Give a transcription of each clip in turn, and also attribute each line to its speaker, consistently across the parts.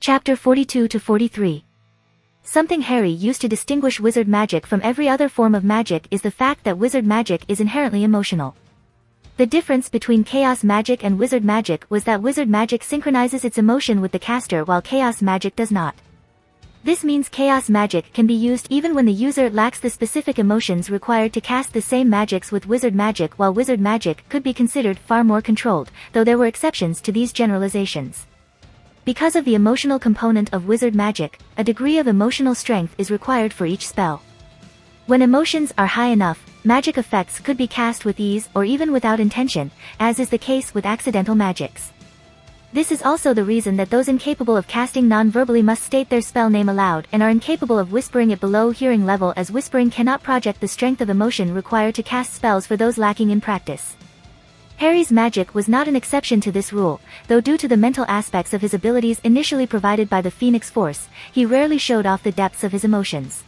Speaker 1: Chapter 42 to 43. Something Harry used to distinguish wizard magic from every other form of magic is the fact that wizard magic is inherently emotional. The difference between chaos magic and wizard magic was that wizard magic synchronizes its emotion with the caster while chaos magic does not. This means chaos magic can be used even when the user lacks the specific emotions required to cast the same magics with wizard magic, while wizard magic could be considered far more controlled, though there were exceptions to these generalizations. Because of the emotional component of wizard magic, a degree of emotional strength is required for each spell. When emotions are high enough, magic effects could be cast with ease or even without intention, as is the case with accidental magics. This is also the reason that those incapable of casting non-verbally must state their spell name aloud and are incapable of whispering it below hearing level, as whispering cannot project the strength of emotion required to cast spells for those lacking in practice. Harry's magic was not an exception to this rule, though due to the mental aspects of his abilities initially provided by the Phoenix Force, he rarely showed off the depths of his emotions.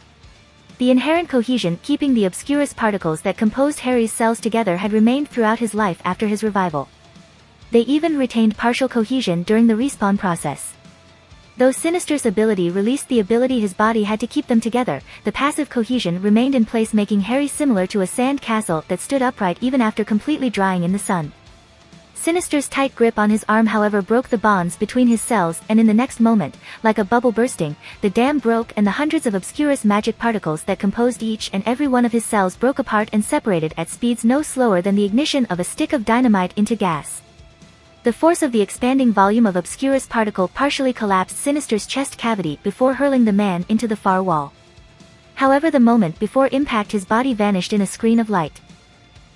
Speaker 1: The inherent cohesion keeping the Obscurus particles that composed Harry's cells together had remained throughout his life after his revival. They even retained partial cohesion during the respawn process. Though Sinister's ability released the ability his body had to keep them together, the passive cohesion remained in place, making Harry similar to a sand castle that stood upright even after completely drying in the sun. Sinister's tight grip on his arm however broke the bonds between his cells, and in the next moment, like a bubble bursting, the dam broke and the hundreds of Obscurus magic particles that composed each and every one of his cells broke apart and separated at speeds no slower than the ignition of a stick of dynamite into gas. The force of the expanding volume of Obscurus particle partially collapsed Sinister's chest cavity before hurling the man into the far wall. However, the moment before impact his body vanished in a screen of light.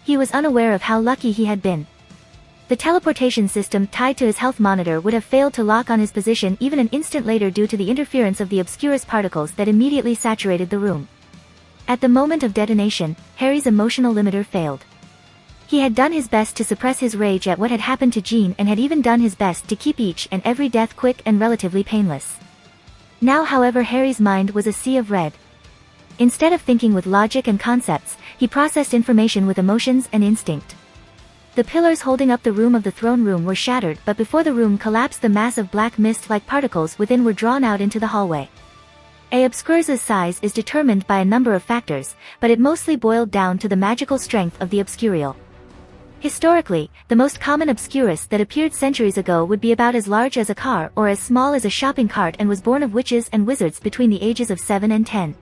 Speaker 1: He was unaware of how lucky he had been. The teleportation system tied to his health monitor would have failed to lock on his position even an instant later due to the interference of the Obscurus particles that immediately saturated the room. At the moment of detonation, Harry's emotional limiter failed. He had done his best to suppress his rage at what had happened to Jean and had even done his best to keep each and every death quick and relatively painless. Now, however, Harry's mind was a sea of red. Instead of thinking with logic and concepts, he processed information with emotions and instinct. The pillars holding up the room of the throne room were shattered, but before the room collapsed the mass of black mist-like particles within were drawn out into the hallway. Obscurus's size is determined by a number of factors, but it mostly boiled down to the magical strength of the Obscurial. Historically, the most common Obscurus that appeared centuries ago would be about as large as a car or as small as a shopping cart and was born of witches and wizards between the ages of 7 and 10.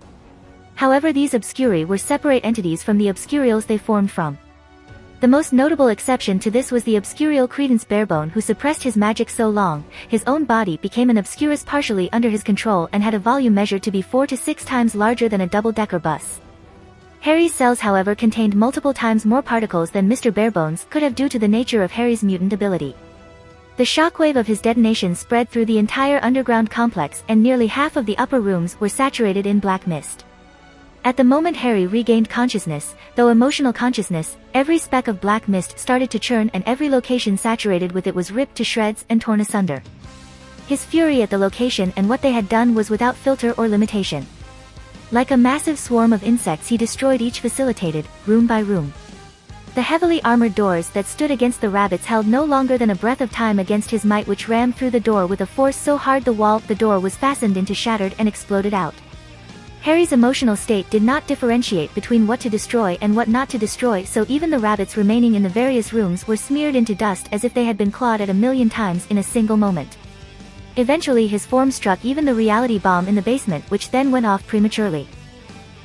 Speaker 1: However, these Obscuri were separate entities from the Obscurials they formed from. The most notable exception to this was the Obscurial Credence Barebone, who suppressed his magic so long, his own body became an Obscurus partially under his control and had a volume measured to be 4 to 6 times larger than a double-decker bus. Harry's cells, however, contained multiple times more particles than Mr. Barebone's could have due to the nature of Harry's mutant ability. The shockwave of his detonation spread through the entire underground complex and nearly half of the upper rooms were saturated in black mist. At the moment Harry regained consciousness, though emotional consciousness, every speck of black mist started to churn and every location saturated with it was ripped to shreds and torn asunder. His fury at the location and what they had done was without filter or limitation. Like a massive swarm of insects he destroyed each facilitated, room by room. The heavily armored doors that stood against the rabbits held no longer than a breath of time against his might, which rammed through the door with a force so hard the door was fastened into shattered and exploded out. Harry's emotional state did not differentiate between what to destroy and what not to destroy, so even the rabbits remaining in the various rooms were smeared into dust as if they had been clawed at 1,000,000 times in a single moment. Eventually his form struck even the reality bomb in the basement, which then went off prematurely.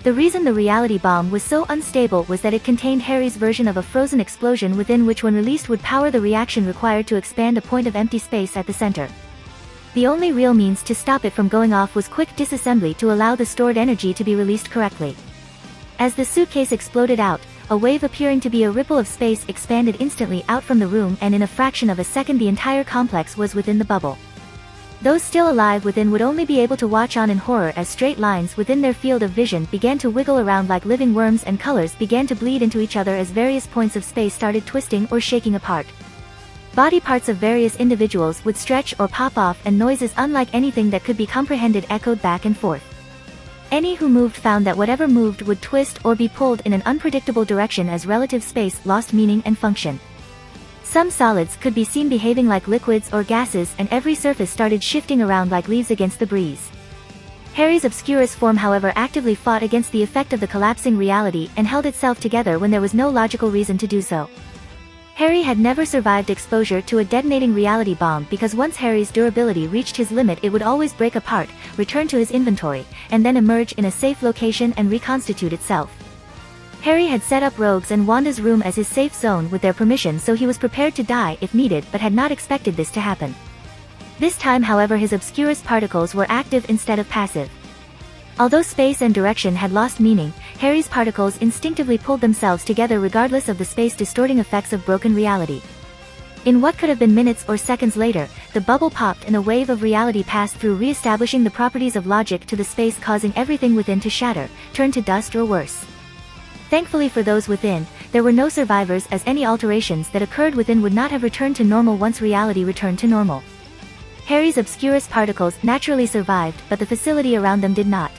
Speaker 1: The reason the reality bomb was so unstable was that it contained Harry's version of a frozen explosion within which when released would power the reaction required to expand a point of empty space at the center. The only real means to stop it from going off was quick disassembly to allow the stored energy to be released correctly. As the suitcase exploded out, a wave appearing to be a ripple of space expanded instantly out from the room, and in a fraction of a second the entire complex was within the bubble. Those still alive within would only be able to watch on in horror as straight lines within their field of vision began to wiggle around like living worms and colors began to bleed into each other as various points of space started twisting or shaking apart. Body parts of various individuals would stretch or pop off, and noises unlike anything that could be comprehended echoed back and forth. Any who moved found that whatever moved would twist or be pulled in an unpredictable direction as relative space lost meaning and function. Some solids could be seen behaving like liquids or gases, and every surface started shifting around like leaves against the breeze. Harry's Obscurus form, however, actively fought against the effect of the collapsing reality and held itself together when there was no logical reason to do so. Harry had never survived exposure to a detonating reality bomb because once Harry's durability reached his limit it would always break apart, return to his inventory, and then emerge in a safe location and reconstitute itself. Harry had set up Rogue's and Wanda's room as his safe zone with their permission, so he was prepared to die if needed, but had not expected this to happen. This time, however, his Obscurus particles were active instead of passive. Although space and direction had lost meaning, Harry's particles instinctively pulled themselves together regardless of the space-distorting effects of broken reality. In what could have been minutes or seconds later, the bubble popped and a wave of reality passed through, re-establishing the properties of logic to the space, causing everything within to shatter, turn to dust or worse. Thankfully for those within, there were no survivors, as any alterations that occurred within would not have returned to normal once reality returned to normal. Harry's Obscurus particles naturally survived, but the facility around them did not.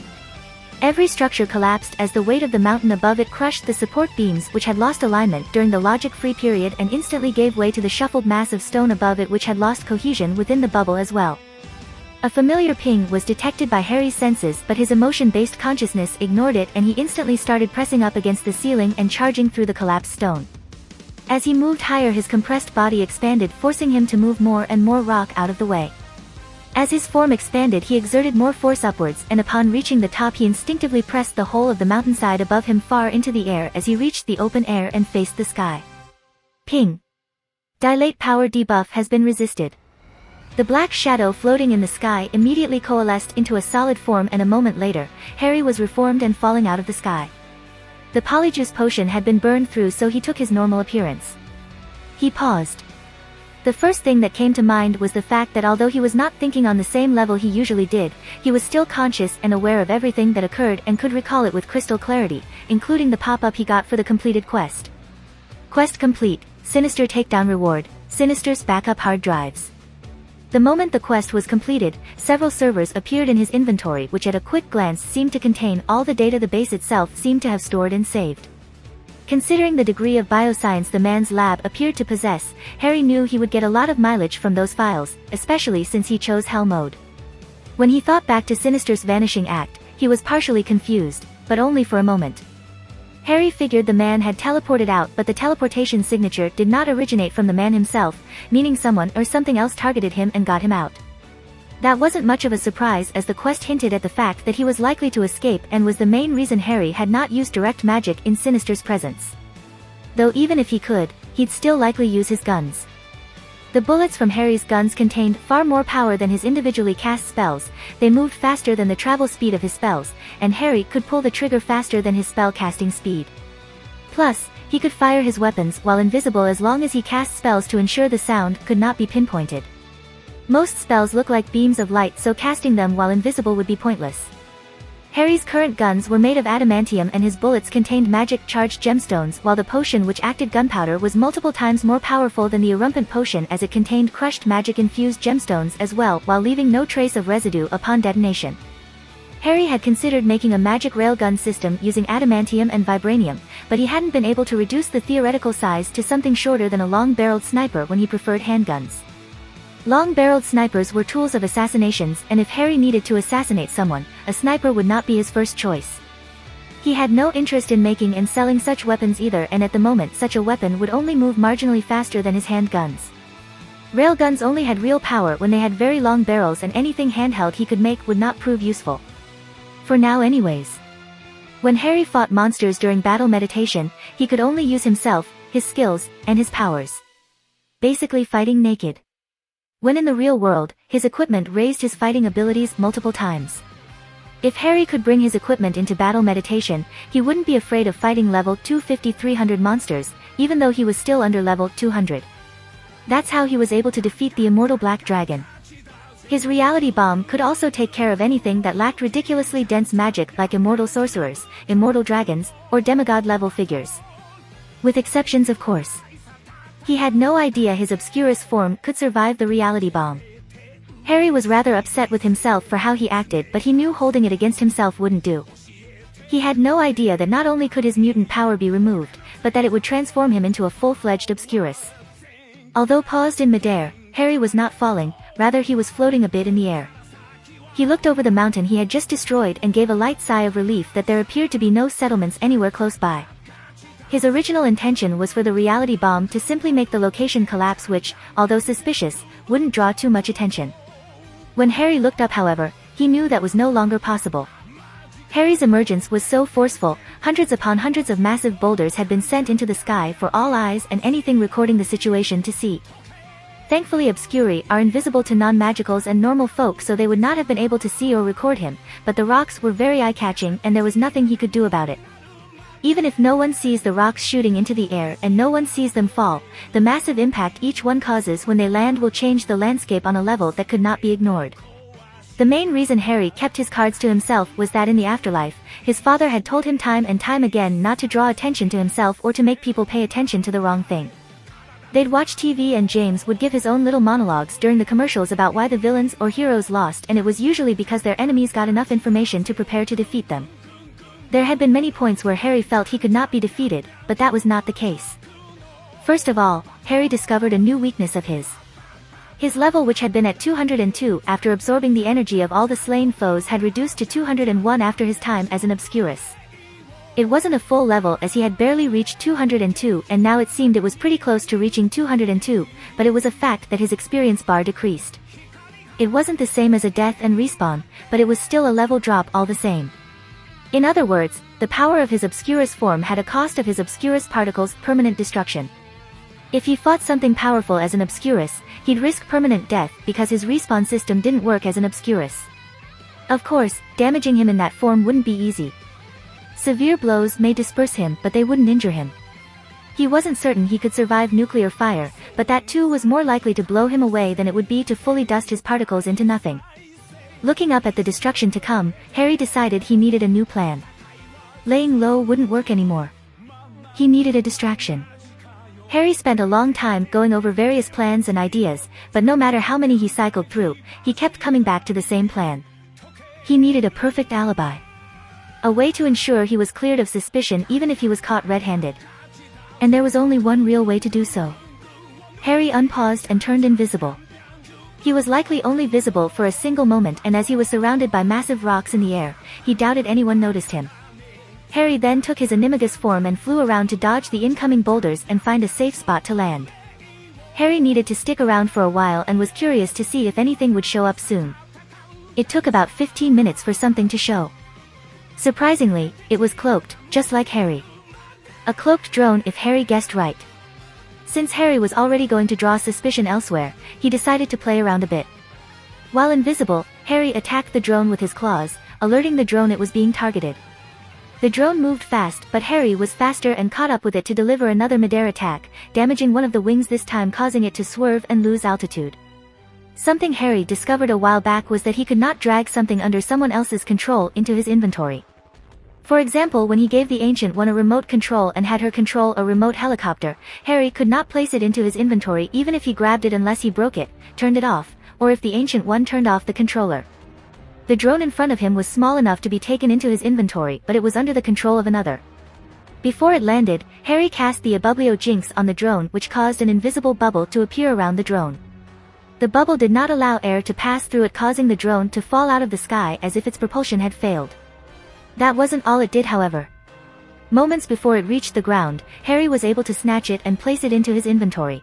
Speaker 1: Every structure collapsed as the weight of the mountain above it crushed the support beams, which had lost alignment during the logic-free period, and instantly gave way to the shuffled mass of stone above it, which had lost cohesion within the bubble as well. A familiar ping was detected by Harry's senses, but his emotion-based consciousness ignored it, and he instantly started pressing up against the ceiling and charging through the collapsed stone. As he moved higher, his compressed body expanded, forcing him to move more and more rock out of the way. As his form expanded, he exerted more force upwards, and upon reaching the top he instinctively pressed the whole of the mountainside above him far into the air as he reached the open air and faced the sky. Ping. Dilate power debuff has been resisted. The black shadow floating in the sky immediately coalesced into a solid form, and a moment later, Harry was reformed and falling out of the sky. The polyjuice potion had been burned through, so he took his normal appearance. He paused. The first thing that came to mind was the fact that although he was not thinking on the same level he usually did, he was still conscious and aware of everything that occurred and could recall it with crystal clarity, including the pop-up he got for the completed quest. Quest complete, Sinister takedown reward, Sinister's backup hard drives. The moment the quest was completed, several servers appeared in his inventory, which at a quick glance seemed to contain all the data the base itself seemed to have stored and saved. Considering the degree of bioscience the man's lab appeared to possess, Harry knew he would get a lot of mileage from those files, especially since he chose Hell mode. When he thought back to Sinister's vanishing act, he was partially confused, but only for a moment. Harry figured the man had teleported out, but the teleportation signature did not originate from the man himself, meaning someone or something else targeted him and got him out. That wasn't much of a surprise, as the quest hinted at the fact that he was likely to escape and was the main reason Harry had not used direct magic in Sinister's presence. Though even if he could, he'd still likely use his guns. The bullets from Harry's guns contained far more power than his individually cast spells, they moved faster than the travel speed of his spells, and Harry could pull the trigger faster than his spell casting speed. Plus, he could fire his weapons while invisible as long as he cast spells to ensure the sound could not be pinpointed. Most spells look like beams of light, so casting them while invisible would be pointless. Harry's current guns were made of adamantium and his bullets contained magic-charged gemstones, while the potion which acted gunpowder was multiple times more powerful than the erumpent potion, as it contained crushed magic-infused gemstones as well, while leaving no trace of residue upon detonation. Harry had considered making a magic railgun system using adamantium and vibranium, but he hadn't been able to reduce the theoretical size to something shorter than a long-barreled sniper when he preferred handguns. Long-barreled snipers were tools of assassinations, and if Harry needed to assassinate someone, a sniper would not be his first choice. He had no interest in making and selling such weapons either, and at the moment such a weapon would only move marginally faster than his handguns. Railguns only had real power when they had very long barrels, and anything handheld he could make would not prove useful. For now anyways. When Harry fought monsters during battle meditation, he could only use himself, his skills, and his powers. Basically fighting naked. When in the real world, his equipment raised his fighting abilities multiple times. If Harry could bring his equipment into battle meditation, he wouldn't be afraid of fighting level 250-300 monsters, even though he was still under level 200. That's how he was able to defeat the immortal Black Dragon. His reality bomb could also take care of anything that lacked ridiculously dense magic, like immortal sorcerers, immortal dragons, or demigod-level figures. With exceptions, of course. He had no idea his Obscurus form could survive the reality bomb. Harry was rather upset with himself for how he acted, but he knew holding it against himself wouldn't do. He had no idea that not only could his mutant power be removed, but that it would transform him into a full-fledged Obscurus. Although paused in midair, Harry was not falling, rather he was floating a bit in the air. He looked over the mountain he had just destroyed and gave a light sigh of relief that there appeared to be no settlements anywhere close by. His original intention was for the reality bomb to simply make the location collapse, which, although suspicious, wouldn't draw too much attention. When Harry looked up, however, he knew that was no longer possible. Harry's emergence was so forceful, hundreds upon hundreds of massive boulders had been sent into the sky for all eyes and anything recording the situation to see. Thankfully Obscuri are invisible to non-magicals and normal folk, so they would not have been able to see or record him, but the rocks were very eye-catching and there was nothing he could do about it. Even if no one sees the rocks shooting into the air and no one sees them fall, the massive impact each one causes when they land will change the landscape on a level that could not be ignored. The main reason Harry kept his cards to himself was that in the afterlife, his father had told him time and time again not to draw attention to himself or to make people pay attention to the wrong thing. They'd watch TV and James would give his own little monologues during the commercials about why the villains or heroes lost, and it was usually because their enemies got enough information to prepare to defeat them. There had been many points where Harry felt he could not be defeated, but that was not the case. First of all, Harry discovered a new weakness of his. His level, which had been at 202 after absorbing the energy of all the slain foes, had reduced to 201 after his time as an Obscurus. It wasn't a full level as he had barely reached 202, and now it seemed it was pretty close to reaching 202, but it was a fact that his experience bar decreased. It wasn't the same as a death and respawn, but it was still a level drop all the same. In other words, the power of his Obscurus form had a cost of his Obscurus particles' permanent destruction. If he fought something powerful as an Obscurus, he'd risk permanent death because his respawn system didn't work as an Obscurus. Of course, damaging him in that form wouldn't be easy. Severe blows may disperse him, but they wouldn't injure him. He wasn't certain he could survive nuclear fire, but that too was more likely to blow him away than it would be to fully dust his particles into nothing. Looking up at the destruction to come, Harry decided he needed a new plan. Laying low wouldn't work anymore. He needed a distraction. Harry spent a long time going over various plans and ideas, but no matter how many he cycled through, he kept coming back to the same plan. He needed a perfect alibi. A way to ensure he was cleared of suspicion even if he was caught red-handed. And there was only one real way to do so. Harry unpaused and turned invisible. He was likely only visible for a single moment, and as he was surrounded by massive rocks in the air, he doubted anyone noticed him. Harry then took his animagus form and flew around to dodge the incoming boulders and find a safe spot to land. Harry needed to stick around for a while and was curious to see if anything would show up soon. It took about 15 minutes for something to show. Surprisingly, it was cloaked, just like Harry. A cloaked drone if Harry guessed right. Since Harry was already going to draw suspicion elsewhere, he decided to play around a bit. While invisible, Harry attacked the drone with his claws, alerting the drone it was being targeted. The drone moved fast, but Harry was faster and caught up with it to deliver another midair attack, damaging one of the wings, this time causing it to swerve and lose altitude. Something Harry discovered a while back was that he could not drag something under someone else's control into his inventory. For example, when he gave the Ancient One a remote control and had her control a remote helicopter, Harry could not place it into his inventory even if he grabbed it unless he broke it, turned it off, or if the Ancient One turned off the controller. The drone in front of him was small enough to be taken into his inventory, but it was under the control of another. Before it landed, Harry cast the Obublio Jinx on the drone, which caused an invisible bubble to appear around the drone. The bubble did not allow air to pass through it, causing the drone to fall out of the sky as if its propulsion had failed. That wasn't all it did, however. Moments before it reached the ground, Harry was able to snatch it and place it into his inventory.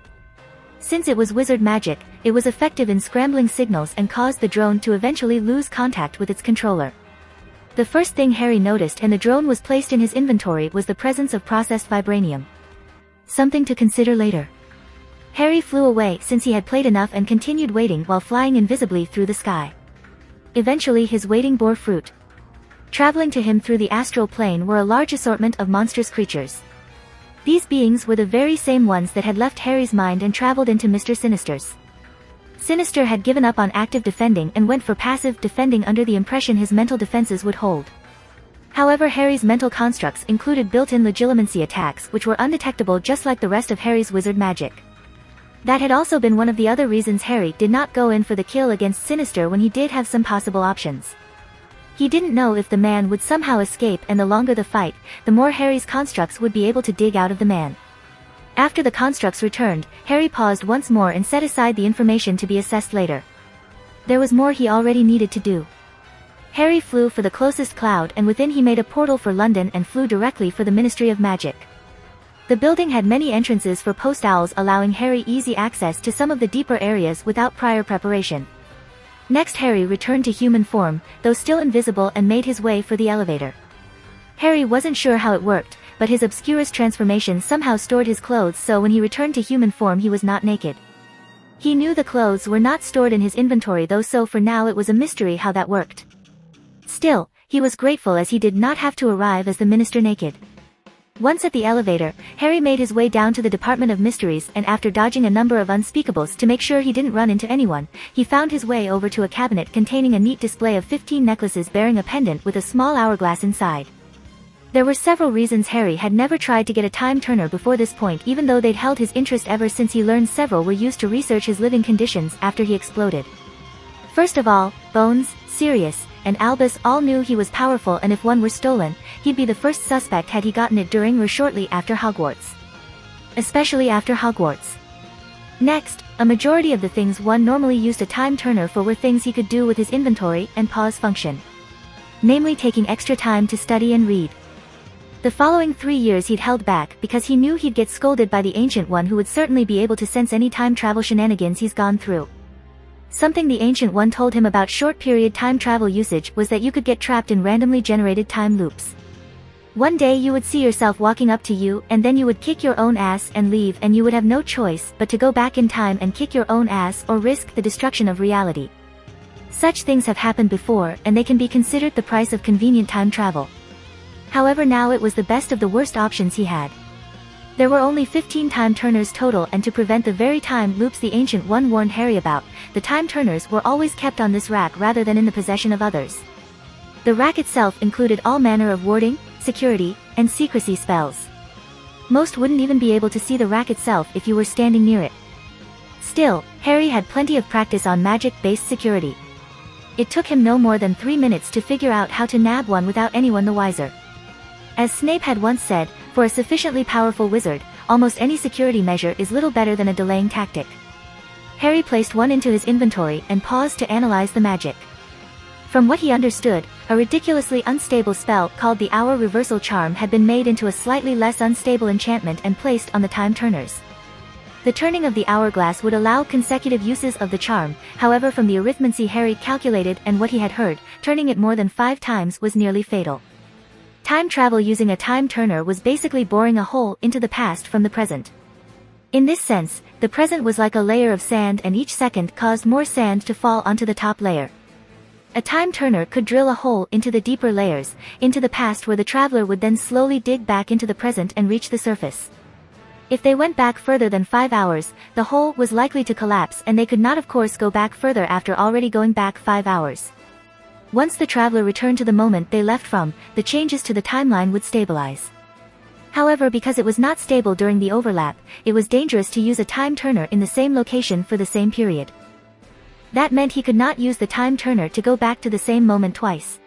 Speaker 1: Since it was wizard magic, it was effective in scrambling signals and caused the drone to eventually lose contact with its controller. The first thing Harry noticed when the drone was placed in his inventory was the presence of processed vibranium. Something to consider later. Harry flew away since he had played enough and continued waiting while flying invisibly through the sky. Eventually his waiting bore fruit. Traveling to him through the astral plane were a large assortment of monstrous creatures. These beings were the very same ones that had left Harry's mind and traveled into Mr. Sinister's. Sinister had given up on active defending and went for passive defending under the impression his mental defenses would hold. However, Harry's mental constructs included built-in legilimency attacks which were undetectable, just like the rest of Harry's wizard magic. That had also been one of the other reasons Harry did not go in for the kill against Sinister when he did have some possible options. He didn't know if the man would somehow escape, and the longer the fight, the more Harry's constructs would be able to dig out of the man. After the constructs returned, Harry paused once more and set aside the information to be assessed later. There was more he already needed to do. Harry flew for the closest cloud and within he made a portal for London and flew directly for the Ministry of Magic. The building had many entrances for post owls, allowing Harry easy access to some of the deeper areas without prior preparation. Next Harry returned to human form, though still invisible, and made his way for the elevator. Harry wasn't sure how it worked, but his Obscurus transformation somehow stored his clothes, so when he returned to human form he was not naked. He knew the clothes were not stored in his inventory though, so for now it was a mystery how that worked. Still, he was grateful as he did not have to arrive as the minister naked. Once at the elevator, Harry made his way down to the Department of Mysteries, and after dodging a number of unspeakables to make sure he didn't run into anyone, he found his way over to a cabinet containing a neat display of 15 necklaces bearing a pendant with a small hourglass inside. There were several reasons Harry had never tried to get a time turner before this point, even though they'd held his interest ever since he learned several were used to research his living conditions after he exploded. First of all, Bones, Sirius, and Albus all knew he was powerful, and if one were stolen, he'd be the first suspect had he gotten it during or shortly after Hogwarts. Especially after Hogwarts. Next, a majority of the things one normally used a time turner for were things he could do with his inventory and pause function. Namely taking extra time to study and read. The following 3 years he'd held back because he knew he'd get scolded by the Ancient One, who would certainly be able to sense any time travel shenanigans he's gone through. Something the Ancient One told him about short-period time travel usage was that you could get trapped in randomly generated time loops. One day you would see yourself walking up to you, and then you would kick your own ass and leave, and you would have no choice but to go back in time and kick your own ass or risk the destruction of reality. Such things have happened before, and they can be considered the price of convenient time travel. However, now it was the best of the worst options he had. There were only 15 time turners total, and to prevent the very time loops the Ancient One warned Harry about, the time turners were always kept on this rack rather than in the possession of others. The rack itself included all manner of warding, security, and secrecy spells. Most wouldn't even be able to see the rack itself if you were standing near it. Still, Harry had plenty of practice on magic-based security. It took him no more than 3 minutes to figure out how to nab one without anyone the wiser. As Snape had once said, for a sufficiently powerful wizard, almost any security measure is little better than a delaying tactic. Harry placed one into his inventory and paused to analyze the magic. From what he understood, a ridiculously unstable spell called the Hour Reversal Charm had been made into a slightly less unstable enchantment and placed on the time turners. The turning of the hourglass would allow consecutive uses of the charm, however from the arithmancy Harry calculated and what he had heard, turning it more than 5 times was nearly fatal. Time travel using a time turner was basically boring a hole into the past from the present. In this sense, the present was like a layer of sand, and each second caused more sand to fall onto the top layer. A time turner could drill a hole into the deeper layers, into the past, where the traveler would then slowly dig back into the present and reach the surface. If they went back further than 5 hours, the hole was likely to collapse, and they could not of course go back further after already going back 5 hours. Once the traveler returned to the moment they left from, the changes to the timeline would stabilize. However, because it was not stable during the overlap, it was dangerous to use a time turner in the same location for the same period. That meant he could not use the time turner to go back to the same moment twice.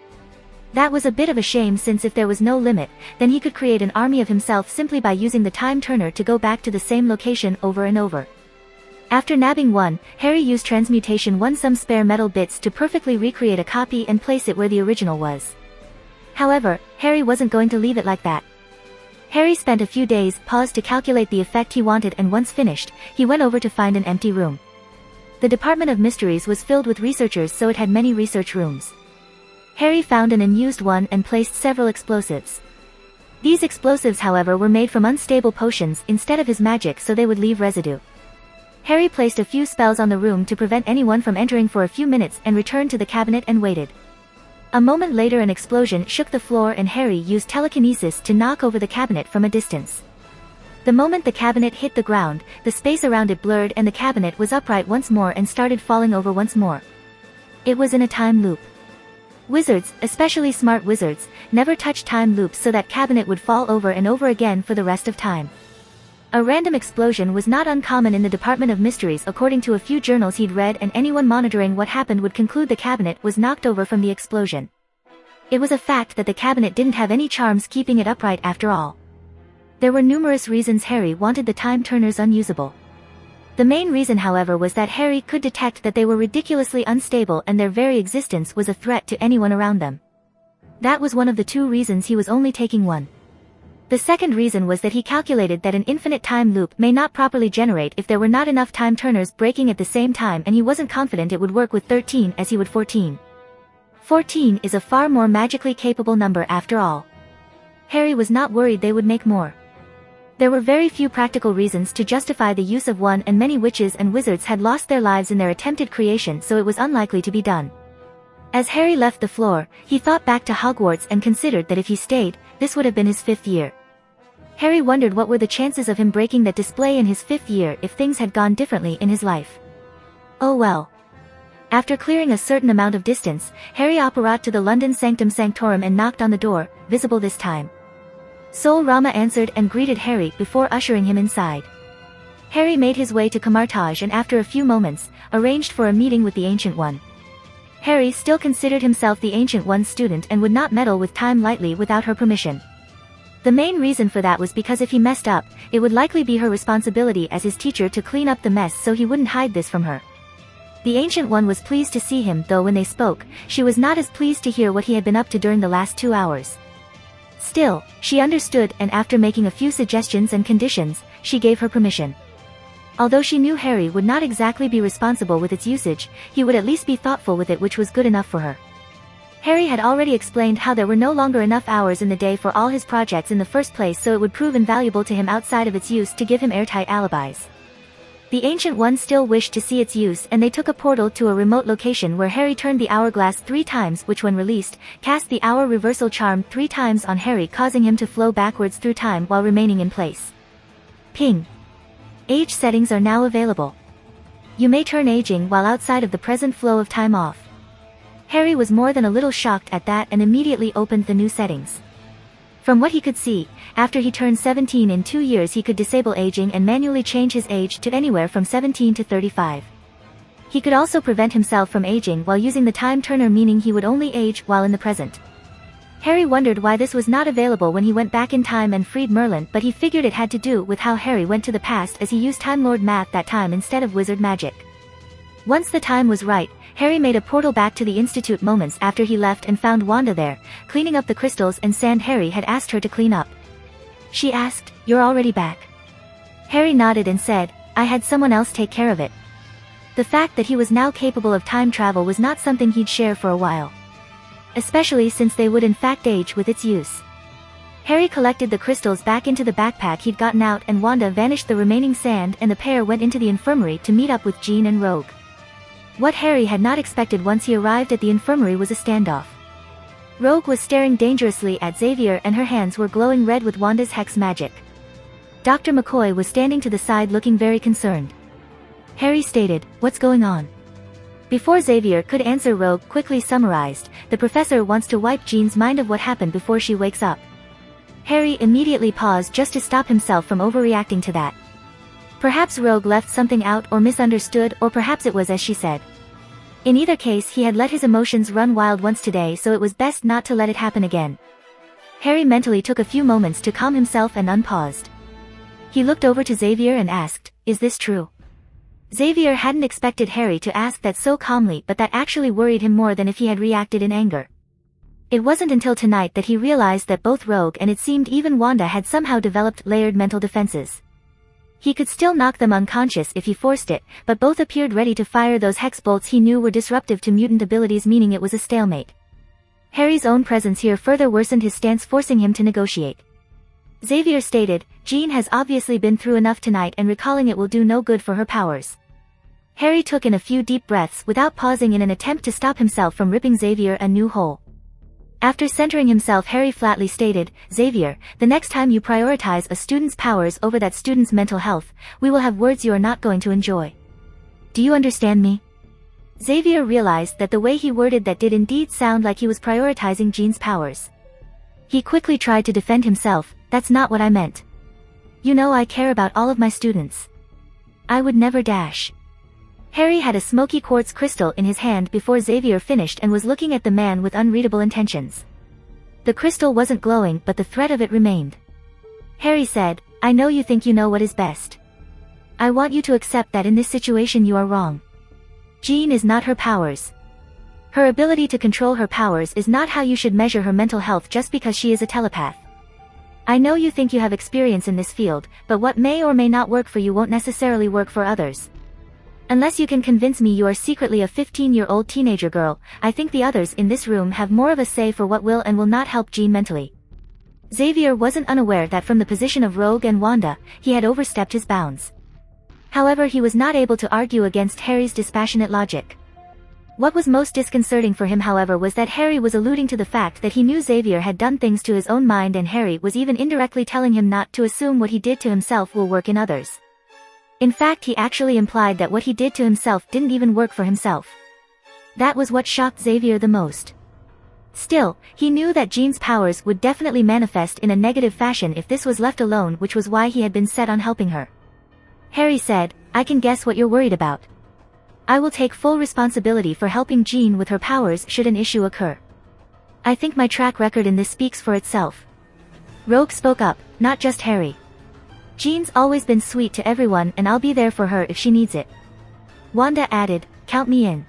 Speaker 1: That was a bit of a shame, since if there was no limit, then he could create an army of himself simply by using the time turner to go back to the same location over and over. After nabbing one, Harry used transmutation some spare metal bits to perfectly recreate a copy and place it where the original was. However, Harry wasn't going to leave it like that. Harry spent a few days paused to calculate the effect he wanted, and once finished, he went over to find an empty room. The Department of Mysteries was filled with researchers, so it had many research rooms. Harry found an unused one and placed several explosives. These explosives, however, were made from unstable potions instead of his magic, so they would leave residue. Harry placed a few spells on the room to prevent anyone from entering for a few minutes and returned to the cabinet and waited. A moment later an explosion shook the floor, and Harry used telekinesis to knock over the cabinet from a distance. The moment the cabinet hit the ground, the space around it blurred and the cabinet was upright once more and started falling over once more. It was in a time loop. Wizards, especially smart wizards, never touched time loops, so that cabinet would fall over and over again for the rest of time. A random explosion was not uncommon in the Department of Mysteries, according to a few journals he'd read, and anyone monitoring what happened would conclude the cabinet was knocked over from the explosion. It was a fact that the cabinet didn't have any charms keeping it upright after all. There were numerous reasons Harry wanted the time turners unusable. The main reason, however, was that Harry could detect that they were ridiculously unstable and their very existence was a threat to anyone around them. That was one of the two reasons he was only taking one. The second reason was that he calculated that an infinite time loop may not properly generate if there were not enough time turners breaking at the same time, and he wasn't confident it would work with 13 as he would 14. 14 is a far more magically capable number after all. Harry was not worried they would make more. There were very few practical reasons to justify the use of one, and many witches and wizards had lost their lives in their attempted creation, so it was unlikely to be done. As Harry left the floor, he thought back to Hogwarts and considered that if he stayed, this would have been his 5th year. Harry wondered what were the chances of him breaking that display in his 5th year if things had gone differently in his life. Oh well. After clearing a certain amount of distance, Harry apparat to the London Sanctum Sanctorum and knocked on the door, visible this time. Sol Rama answered and greeted Harry before ushering him inside. Harry made his way to Kamar-Taj and after a few moments, arranged for a meeting with the Ancient One. Harry still considered himself the Ancient One's student and would not meddle with time lightly without her permission. The main reason for that was because if he messed up, it would likely be her responsibility as his teacher to clean up the mess, so he wouldn't hide this from her. The Ancient One was pleased to see him, though when they spoke, she was not as pleased to hear what he had been up to during the last 2 hours. Still, she understood, and after making a few suggestions and conditions, she gave her permission. Although she knew Harry would not exactly be responsible with its usage, he would at least be thoughtful with it, which was good enough for her. Harry had already explained how there were no longer enough hours in the day for all his projects in the first place, so it would prove invaluable to him outside of its use to give him airtight alibis. The Ancient One still wished to see its use, and they took a portal to a remote location where Harry turned the hourglass 3 times, which when released, cast the hour reversal charm 3 times on Harry, causing him to flow backwards through time while remaining in place. Ping. Age settings are now available. You may turn aging while outside of the present flow of time off. Harry was more than a little shocked at that and immediately opened the new settings. From what he could see, after he turned 17 in 2 years he could disable aging and manually change his age to anywhere from 17 to 35. He could also prevent himself from aging while using the time turner, meaning he would only age while in the present. Harry wondered why this was not available when he went back in time and freed Merlin, but he figured it had to do with how Harry went to the past, as he used Time Lord math that time instead of wizard magic. Once the time was right, Harry made a portal back to the Institute moments after he left and found Wanda there, cleaning up the crystals and sand Harry had asked her to clean up. She asked, "You're already back?" Harry nodded and said, "I had someone else take care of it." The fact that he was now capable of time travel was not something he'd share for a while. Especially since they would in fact age with its use. Harry collected the crystals back into the backpack he'd gotten out, and Wanda vanished the remaining sand, and the pair went into the infirmary to meet up with Jean and Rogue. What Harry had not expected once he arrived at the infirmary was a standoff. Rogue was staring dangerously at Xavier and her hands were glowing red with Wanda's hex magic. Dr. McCoy was standing to the side looking very concerned. Harry stated, "What's going on?" Before Xavier could answer, Rogue quickly summarized, "The professor wants to wipe Jean's mind of what happened before she wakes up." Harry immediately paused just to stop himself from overreacting to that. Perhaps Rogue left something out or misunderstood, or perhaps it was as she said. In either case, he had let his emotions run wild once today, so it was best not to let it happen again. Harry mentally took a few moments to calm himself and unpaused. He looked over to Xavier and asked, "Is this true?" Xavier hadn't expected Harry to ask that so calmly, but that actually worried him more than if he had reacted in anger. It wasn't until tonight that he realized that both Rogue and it seemed even Wanda had somehow developed layered mental defenses. He could still knock them unconscious if he forced it, but both appeared ready to fire those hex bolts he knew were disruptive to mutant abilities, meaning it was a stalemate. Harry's own presence here further worsened his stance, forcing him to negotiate. Xavier stated, "Jean has obviously been through enough tonight, and recalling it will do no good for her powers." Harry took in a few deep breaths without pausing in an attempt to stop himself from ripping Xavier a new hole. After centering himself, Harry flatly stated, "Xavier, the next time you prioritize a student's powers over that student's mental health, we will have words you are not going to enjoy. Do you understand me?" Xavier realized that the way he worded that did indeed sound like he was prioritizing Jean's powers. He quickly tried to defend himself, "That's not what I meant. You know I care about all of my students. I would never dash." Harry had a smoky quartz crystal in his hand before Xavier finished and was looking at the man with unreadable intentions. The crystal wasn't glowing, but the threat of it remained. Harry said, I know you think you know what is best. I want you to accept that in this situation you are wrong. Jean is not her powers. Her ability to control her powers is not how you should measure her mental health just because she is a telepath. I know you think you have experience in this field, but what may or may not work for you won't necessarily work for others. Unless you can convince me you are secretly a 15-year-old teenager girl, I think the others in this room have more of a say for what will and will not help Jean mentally. Xavier wasn't unaware that from the position of Rogue and Wanda, he had overstepped his bounds. However, he was not able to argue against Harry's dispassionate logic. What was most disconcerting for him, however, was that Harry was alluding to the fact that he knew Xavier had done things to his own mind, and Harry was even indirectly telling him not to assume what he did to himself will work in others. In fact, he actually implied that what he did to himself didn't even work for himself. That was what shocked Xavier the most. Still, he knew that Jean's powers would definitely manifest in a negative fashion if this was left alone, which was why he had been set on helping her. Harry said, I can guess what you're worried about. I will take full responsibility for helping Jean with her powers should an issue occur. I think my track record in this speaks for itself. Rogue spoke up, not just Harry. Jean's always been sweet to everyone, and I'll be there for her if she needs it. Wanda added, count me in.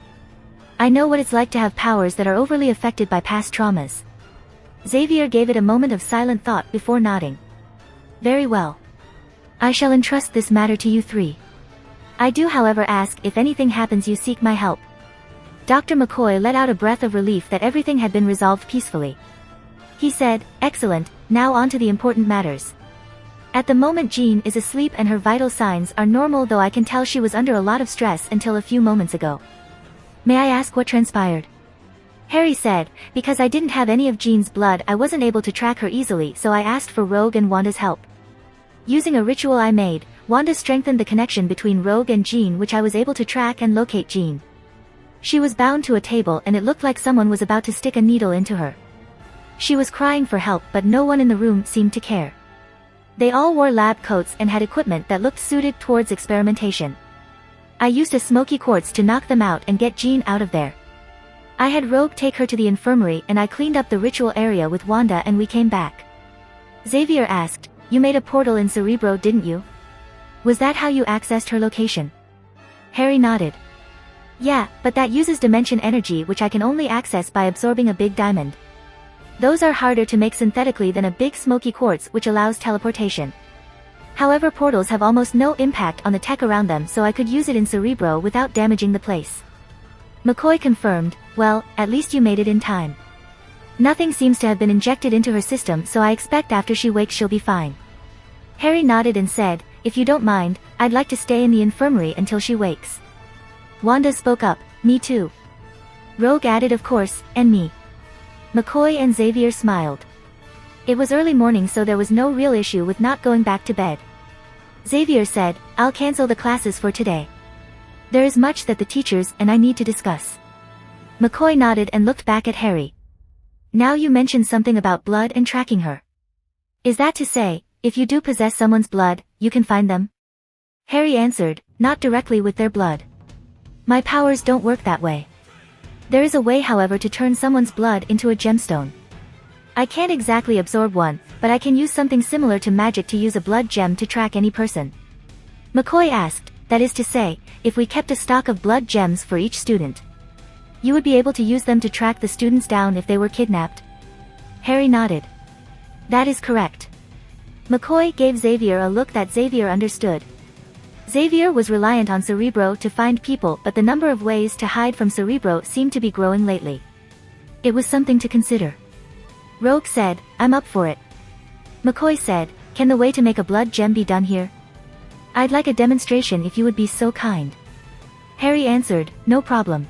Speaker 1: I know what it's like to have powers that are overly affected by past traumas. Xavier gave it a moment of silent thought before nodding. Very well. I shall entrust this matter to you three. I do, however, ask if anything happens you seek my help. Dr. McCoy let out a breath of relief that everything had been resolved peacefully. He said, excellent, now on to the important matters. At the moment Jean is asleep and her vital signs are normal, though I can tell she was under a lot of stress until a few moments ago. May I ask what transpired? Harry said, because I didn't have any of Jean's blood I wasn't able to track her easily, so I asked for Rogue and Wanda's help. Using a ritual I made, Wanda strengthened the connection between Rogue and Jean, which I was able to track and locate Jean. She was bound to a table and it looked like someone was about to stick a needle into her. She was crying for help, but no one in the room seemed to care. They all wore lab coats and had equipment that looked suited towards experimentation. I used a smoky quartz to knock them out and get Jean out of there. I had Rogue take her to the infirmary and I cleaned up the ritual area with Wanda and we came back. Xavier asked, you made a portal in Cerebro, didn't you? Was that how you accessed her location? Harry nodded. Yeah, but that uses dimension energy, which I can only access by absorbing a big diamond. Those are harder to make synthetically than a big smoky quartz, which allows teleportation. However, portals have almost no impact on the tech around them, so I could use it in Cerebro without damaging the place. McCoy confirmed, well, at least you made it in time. Nothing seems to have been injected into her system, so I expect after she wakes she'll be fine. Harry nodded and said, if you don't mind, I'd like to stay in the infirmary until she wakes. Wanda spoke up, me too. Rogue added, of course, and me. McCoy and Xavier smiled. It was early morning, so there was no real issue with not going back to bed. Xavier said, I'll cancel the classes for today. There is much that the teachers and I need to discuss. McCoy nodded and looked back at Harry. Now you mentioned something about blood and tracking her. Is that to say, if you do possess someone's blood, you can find them? Harry answered, not directly with their blood. My powers don't work that way. There is a way, however, to turn someone's blood into a gemstone. I can't exactly absorb one, but I can use something similar to magic to use a blood gem to track any person. McCoy asked, that is to say, if we kept a stock of blood gems for each student, you would be able to use them to track the students down if they were kidnapped? Harry nodded. That is correct. McCoy gave Xavier a look that Xavier understood. Xavier was reliant on Cerebro to find people, but the number of ways to hide from Cerebro seemed to be growing lately. It was something to consider. Rogue said, I'm up for it. McCoy said, can the way to make a blood gem be done here? I'd like a demonstration if you would be so kind. Harry answered, no problem.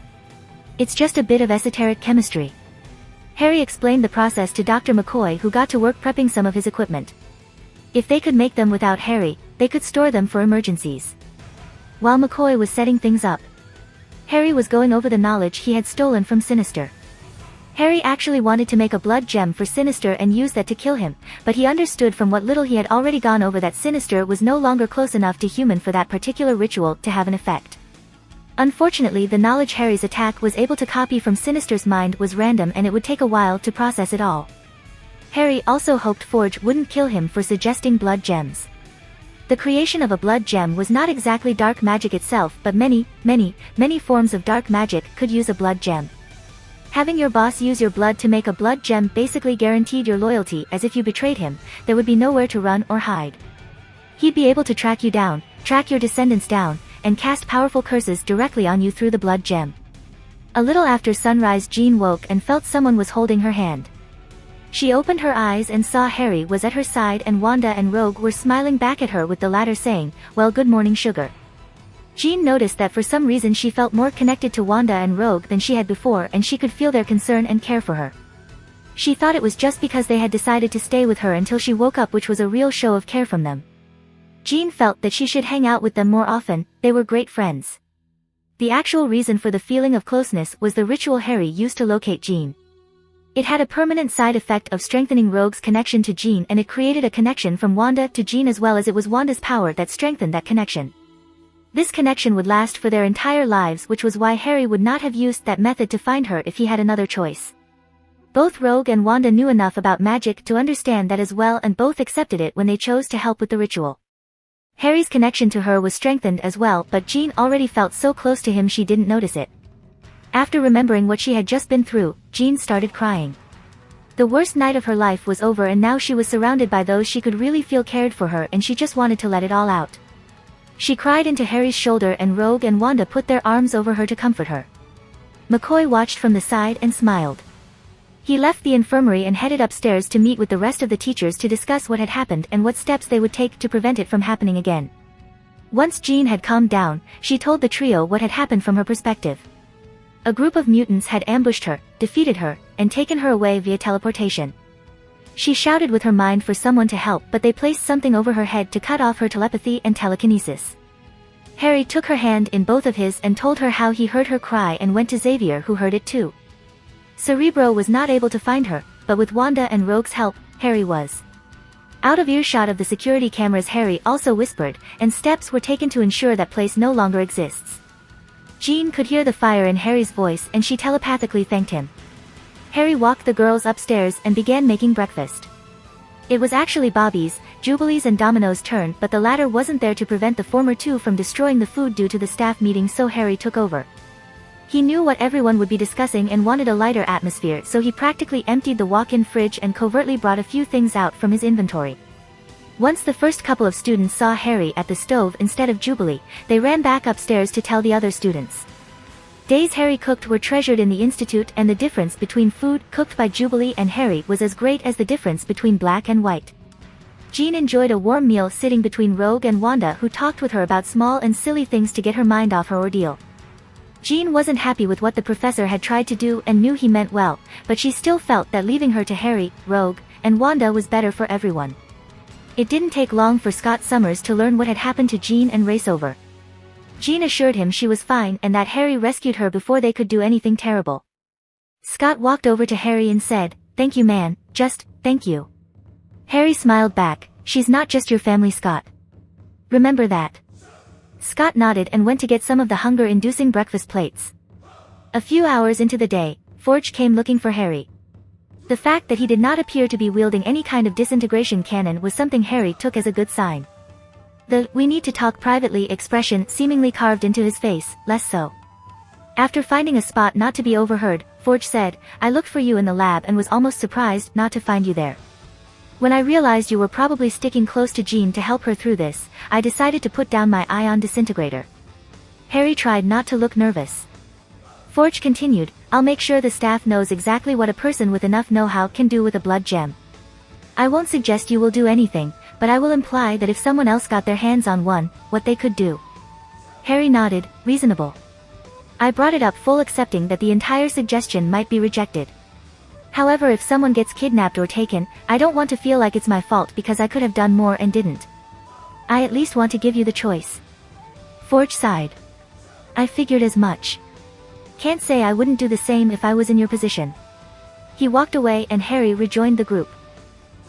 Speaker 1: It's just a bit of esoteric chemistry. Harry explained the process to Dr. McCoy, who got to work prepping some of his equipment. If they could make them without Harry, they could store them for emergencies. While McCoy was setting things up, Harry was going over the knowledge he had stolen from Sinister. Harry actually wanted to make a blood gem for Sinister and use that to kill him, but he understood from what little he had already gone over that Sinister was no longer close enough to human for that particular ritual to have an effect. Unfortunately, the knowledge Harry's attack was able to copy from Sinister's mind was random, and it would take a while to process it all. Harry also hoped Forge wouldn't kill him for suggesting blood gems. The creation of a blood gem was not exactly dark magic itself, but many forms of dark magic could use a blood gem. Having your boss use your blood to make a blood gem basically guaranteed your loyalty, as if you betrayed him, there would be nowhere to run or hide. He'd be able to track you down, track your descendants down, and cast powerful curses directly on you through the blood gem. A little after sunrise, Jean woke and felt someone was holding her hand. She opened her eyes and saw Harry was at her side, and Wanda and Rogue were smiling back at her, with the latter saying, "Well, good morning, sugar." Jean noticed that for some reason she felt more connected to Wanda and Rogue than she had before, and she could feel their concern and care for her. She thought it was just because they had decided to stay with her until she woke up, which was a real show of care from them. Jean felt that she should hang out with them more often. They were great friends. The actual reason for the feeling of closeness was the ritual Harry used to locate Jean. It had a permanent side effect of strengthening Rogue's connection to Jean, and it created a connection from Wanda to Jean, as well as it was Wanda's power that strengthened that connection. This connection would last for their entire lives, which was why Harry would not have used that method to find her if he had another choice. Both Rogue and Wanda knew enough about magic to understand that as well, and both accepted it when they chose to help with the ritual. Harry's connection to her was strengthened as well, but Jean already felt so close to him she didn't notice it. After remembering what she had just been through, Jean started crying. The worst night of her life was over, and now she was surrounded by those she could really feel cared for her, and she just wanted to let it all out. She cried into Harry's shoulder, and Rogue and Wanda put their arms over her to comfort her. McCoy watched from the side and smiled. He left the infirmary and headed upstairs to meet with the rest of the teachers to discuss what had happened and what steps they would take to prevent it from happening again. Once Jean had calmed down, she told the trio what had happened from her perspective. A group of mutants had ambushed her, defeated her, and taken her away via teleportation. She shouted with her mind for someone to help, but they placed something over her head to cut off her telepathy and telekinesis. Harry took her hand in both of his and told her how he heard her cry, and went to Xavier, who heard it too. Cerebro was not able to find her, but with Wanda and Rogue's help, Harry was. Out of earshot of the security cameras, Harry also whispered, and steps were taken to ensure that place no longer exists. Jean could hear the fire in Harry's voice, and she telepathically thanked him. Harry walked the girls upstairs and began making breakfast. It was actually Bobby's, Jubilee's and Domino's turn, but the latter wasn't there to prevent the former two from destroying the food due to the staff meeting, so Harry took over. He knew what everyone would be discussing and wanted a lighter atmosphere, so he practically emptied the walk-in fridge and covertly brought a few things out from his inventory. Once the first couple of students saw Harry at the stove instead of Jubilee, they ran back upstairs to tell the other students. Days Harry cooked were treasured in the institute, and the difference between food cooked by Jubilee and Harry was as great as the difference between black and white. Jean enjoyed a warm meal sitting between Rogue and Wanda, who talked with her about small and silly things to get her mind off her ordeal. Jean wasn't happy with what the professor had tried to do and knew he meant well, but she still felt that leaving her to Harry, Rogue, and Wanda was better for everyone. It didn't take long for Scott Summers to learn what had happened to Jean and race over. Jean assured him she was fine and that Harry rescued her before they could do anything terrible. Scott walked over to Harry and said, "Thank you, man, just, thank you." Harry smiled back, "She's not just your family, Scott. Remember that." Scott nodded and went to get some of the hunger-inducing breakfast plates. A few hours into the day, Forge came looking for Harry. The fact that he did not appear to be wielding any kind of disintegration cannon was something Harry took as a good sign. The "we need to talk privately" expression seemingly carved into his face, less so. After finding a spot not to be overheard, Forge said, "I looked for you in the lab and was almost surprised not to find you there. When I realized you were probably sticking close to Jean to help her through this, I decided to put down my ion disintegrator." Harry tried not to look nervous. Forge continued, "I'll make sure the staff knows exactly what a person with enough know-how can do with a blood gem. I won't suggest you will do anything, but I will imply that if someone else got their hands on one, what they could do." Harry nodded, "Reasonable. I brought it up full accepting that the entire suggestion might be rejected. However, if someone gets kidnapped or taken, I don't want to feel like it's my fault because I could have done more and didn't. I at least want to give you the choice." Forge sighed. "I figured as much. Can't say I wouldn't do the same if I was in your position." He walked away and Harry rejoined the group.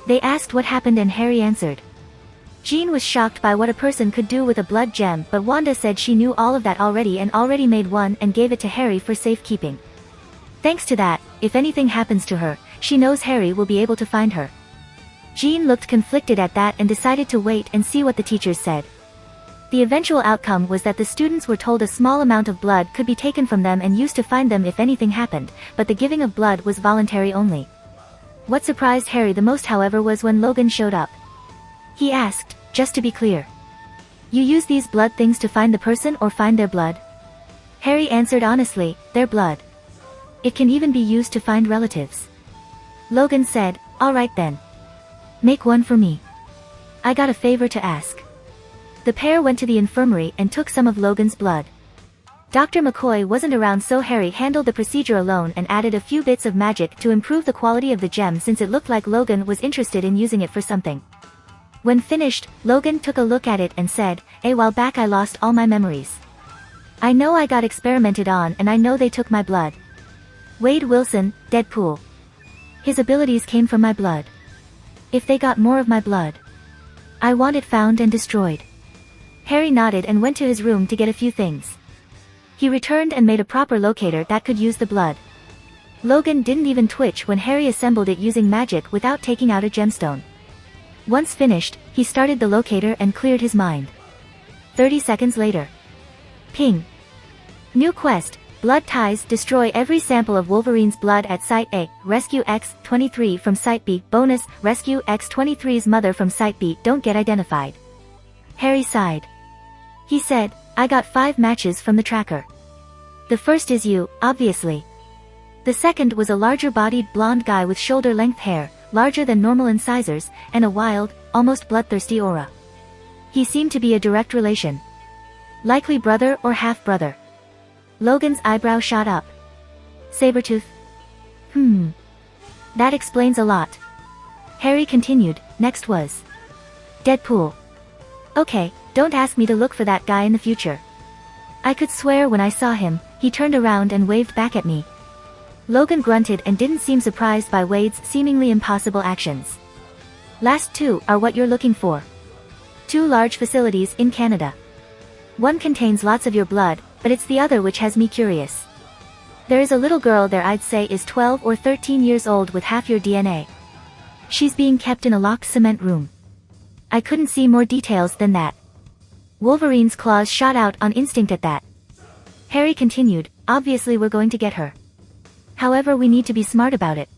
Speaker 1: They asked what happened and Harry answered. Jean was shocked by what a person could do with a blood gem, but Wanda said she knew all of that already and already made one and gave it to Harry for safekeeping. Thanks to that, if anything happens to her, she knows Harry will be able to find her. Jean looked conflicted at that and decided to wait and see what the teachers said. The eventual outcome was that the students were told a small amount of blood could be taken from them and used to find them if anything happened, but the giving of blood was voluntary only. What surprised Harry the most, however, was when Logan showed up. He asked, "Just to be clear, you use these blood things to find the person or find their blood?" Harry answered honestly, "Their blood. It can even be used to find relatives." Logan said, "All right then. Make one for me. I got a favor to ask." The pair went to the infirmary and took some of Logan's blood. Dr. McCoy wasn't around, so Harry handled the procedure alone and added a few bits of magic to improve the quality of the gem, since it looked like Logan was interested in using it for something. When finished, Logan took a look at it and said, "A while back I lost all my memories. I know I got experimented on and I know they took my blood. Wade Wilson, Deadpool. His abilities came from my blood. If they got more of my blood, I want it found and destroyed." Harry nodded and went to his room to get a few things. He returned and made a proper locator that could use the blood. Logan didn't even twitch when Harry assembled it using magic without taking out a gemstone. Once finished, he started the locator and cleared his mind. 30 seconds later. Ping. New quest, Blood Ties. Destroy every sample of Wolverine's blood at Site A. Rescue X-23 from Site B. Bonus, rescue X-23's mother from Site B. Don't get identified. Harry sighed. He said, "I got 5 matches from the tracker. The first is you, obviously. The second was a larger-bodied blonde guy with shoulder-length hair, larger than normal incisors, and a wild, almost bloodthirsty aura. He seemed to be a direct relation. Likely brother or half-brother." Logan's eyebrow shot up. Sabretooth? That explains a lot. Harry continued, "Next was Deadpool. Okay, don't ask me to look for that guy in the future. I could swear when I saw him, he turned around and waved back at me." Logan grunted and didn't seem surprised by Wade's seemingly impossible actions. "Last 2 are what you're looking for. 2 large facilities in Canada. One contains lots of your blood, but it's the other which has me curious. There is a little girl there, I'd say is 12 or 13 years old, with half your DNA. She's being kept in a locked cement room. I couldn't see more details than that." Wolverine's claws shot out on instinct at that. Harry continued, "Obviously we're going to get her. However, we need to be smart about it.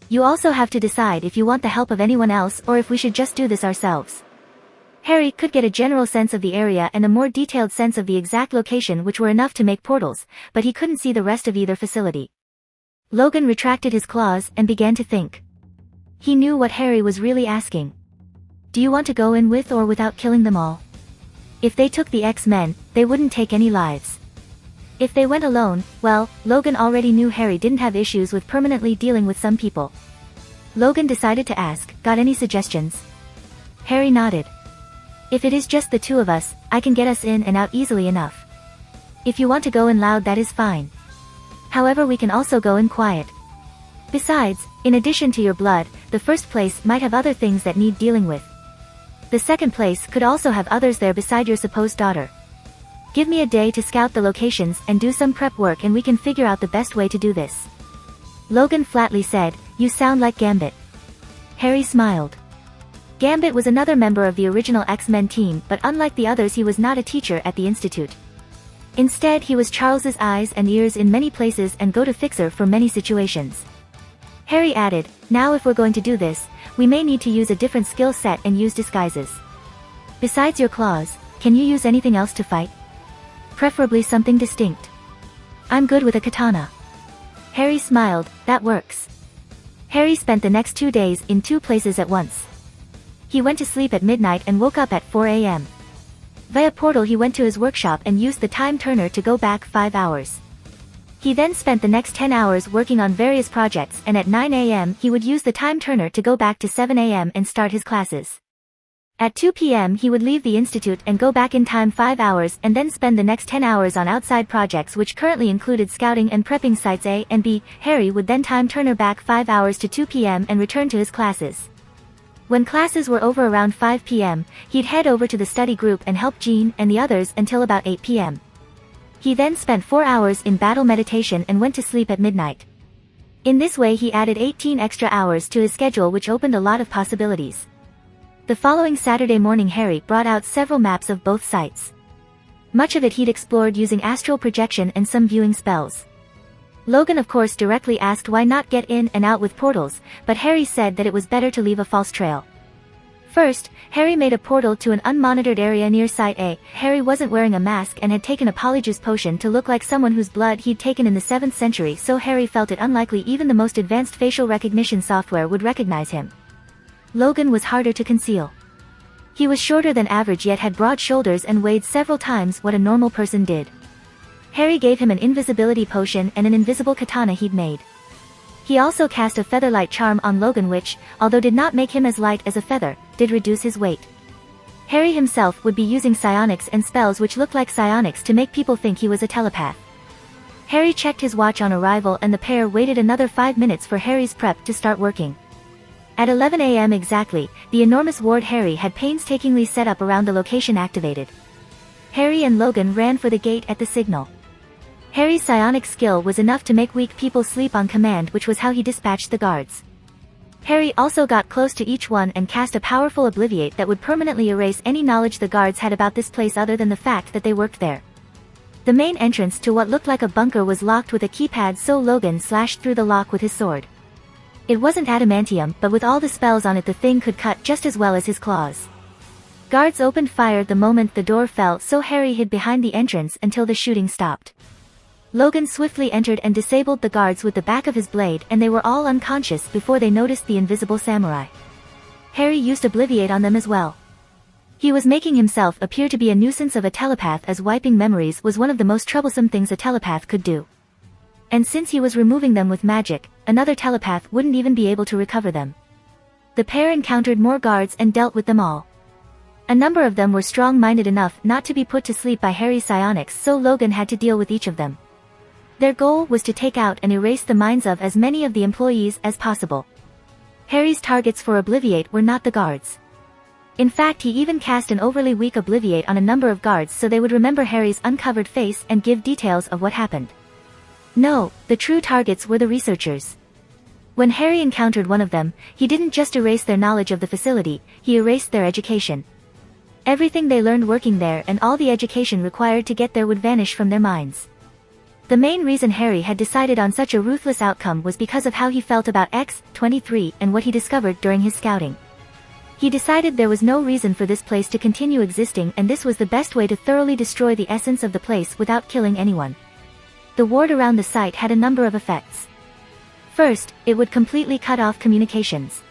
Speaker 1: You also have to decide if you want the help of anyone else or if we should just do this ourselves." Harry could get a general sense of the area and a more detailed sense of the exact location, which were enough to make portals, but he couldn't see the rest of either facility. Logan retracted his claws and began to think. He knew what Harry was really asking. Do you want to go in with or without killing them all? If they took the X-Men, they wouldn't take any lives. If they went alone, well, Logan already knew Harry didn't have issues with permanently dealing with some people. Logan decided to ask, "Got any suggestions?" Harry nodded. "If it is just the 2 of us, I can get us in and out easily enough. If you want to go in loud, that is fine. However, we can also go in quiet. Besides, in addition to your blood, the first place might have other things that need dealing with. The second place could also have others there beside your supposed daughter. Give me a day to scout the locations and do some prep work and we can figure out the best way to do this." Logan flatly said, "You sound like Gambit." Harry smiled. Gambit was another member of the original X-Men team, but unlike the others, he was not a teacher at the Institute. Instead, he was Charles's eyes and ears in many places and go-to-fixer for many situations. Harry added, "Now if we're going to do this, we may need to use a different skill set and use disguises. Besides your claws, can you use anything else to fight? Preferably something distinct." "I'm good with a katana." Harry smiled, "That works." Harry spent the next 2 days in 2 places at once. He went to sleep at midnight and woke up at 4 a.m. Via portal he went to his workshop and used the time turner to go back 5 hours. He then spent the next 10 hours working on various projects, and at 9 a.m. he would use the time turner to go back to 7 a.m. and start his classes. At 2 p.m. he would leave the institute and go back in time 5 hours and then spend the next 10 hours on outside projects, which currently included scouting and prepping sites A and B. Harry would then time turner back 5 hours to 2 p.m. and return to his classes. When classes were over around 5 p.m., he'd head over to the study group and help Jean and the others until about 8 p.m. He then spent 4 hours in battle meditation and went to sleep at midnight. In this way he added 18 extra hours to his schedule, which opened a lot of possibilities. The following Saturday morning Harry brought out several maps of both sites. Much of it he'd explored using astral projection and some viewing spells. Logan of course directly asked why not get in and out with portals, but Harry said that it was better to leave a false trail. First, Harry made a portal to an unmonitored area near Site A. Harry wasn't wearing a mask and had taken a polyjuice potion to look like someone whose blood he'd taken in the 7th century, so Harry felt it unlikely even the most advanced facial recognition software would recognize him. Logan was harder to conceal. He was shorter than average yet had broad shoulders and weighed several times what a normal person did. Harry gave him an invisibility potion and an invisible katana he'd made. He also cast a featherlight charm on Logan which, although did not make him as light as a feather, did reduce his weight. Harry himself would be using psionics and spells which looked like psionics to make people think he was a telepath. Harry checked his watch on arrival and the pair waited another 5 minutes for Harry's prep to start working. At 11 a.m. exactly, the enormous ward Harry had painstakingly set up around the location activated. Harry and Logan ran for the gate at the signal. Harry's psionic skill was enough to make weak people sleep on command, which was how he dispatched the guards. Harry also got close to each one and cast a powerful obliviate that would permanently erase any knowledge the guards had about this place other than the fact that they worked there. The main entrance to what looked like a bunker was locked with a keypad, so Logan slashed through the lock with his sword. It wasn't adamantium, but with all the spells on it the thing could cut just as well as his claws. Guards opened fire the moment the door fell, so Harry hid behind the entrance until the shooting stopped. Logan swiftly entered and disabled the guards with the back of his blade, and they were all unconscious before they noticed the invisible samurai. Harry used Obliviate on them as well. He was making himself appear to be a nuisance of a telepath, as wiping memories was one of the most troublesome things a telepath could do. And since he was removing them with magic, another telepath wouldn't even be able to recover them. The pair encountered more guards and dealt with them all. A number of them were strong-minded enough not to be put to sleep by Harry's psionics, so Logan had to deal with each of them. Their goal was to take out and erase the minds of as many of the employees as possible. Harry's targets for Obliviate were not the guards. In fact, he even cast an overly weak Obliviate on a number of guards so they would remember Harry's uncovered face and give details of what happened. No, the true targets were the researchers. When Harry encountered one of them, he didn't just erase their knowledge of the facility, he erased their education. Everything they learned working there and all the education required to get there would vanish from their minds. The main reason Harry had decided on such a ruthless outcome was because of how he felt about X-23 and what he discovered during his scouting. He decided there was no reason for this place to continue existing, and this was the best way to thoroughly destroy the essence of the place without killing anyone. The ward around the site had a number of effects. First, it would completely cut off communications.